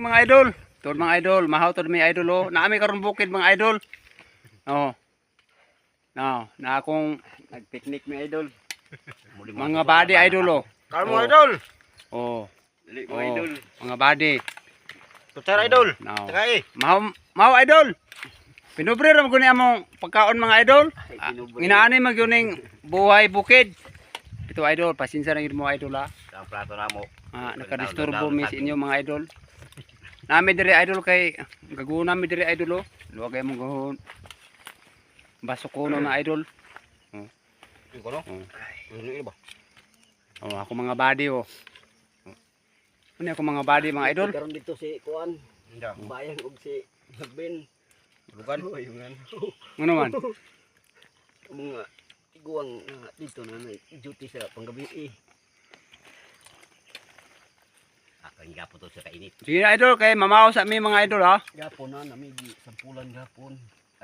mga idol. Tol mga idol, mahaw to mi idol oh. Naami karon bukid mga idol. Oh. No, na akong Nag-picnic mi idol. mga body idol oh. Kamu Oh. idol. Oh. Dili Oh. mo idol. Mga body. Putar idol. No. Takay. Mahaw idol. Pinubre ra mo guni among pagkaon mga idol. Nginaani magyuning buhay bukid. Ito idol, pasensya na yun mo idol ha. Ang plato na mo. Nakadisturbo mi sa inyo mga idol. Nami diri idol kay gaguna mi diri idol oh. Luwag kay mong gahon. Baso kuno na idol. Iko no. Ini ba? Oh, ako mga body oh. Ano ako mga body mga idol? Karon dito si Kuan. Inda. Bayang og si Ben. Bukan. Ayungan. Ano man? Mga iguang dito na duty sa panggabi eh. Ako nga po to sa kainit. Sige na idol kay mamaw sa mi mga idol ha. Gapon na namigi sampulan gapon.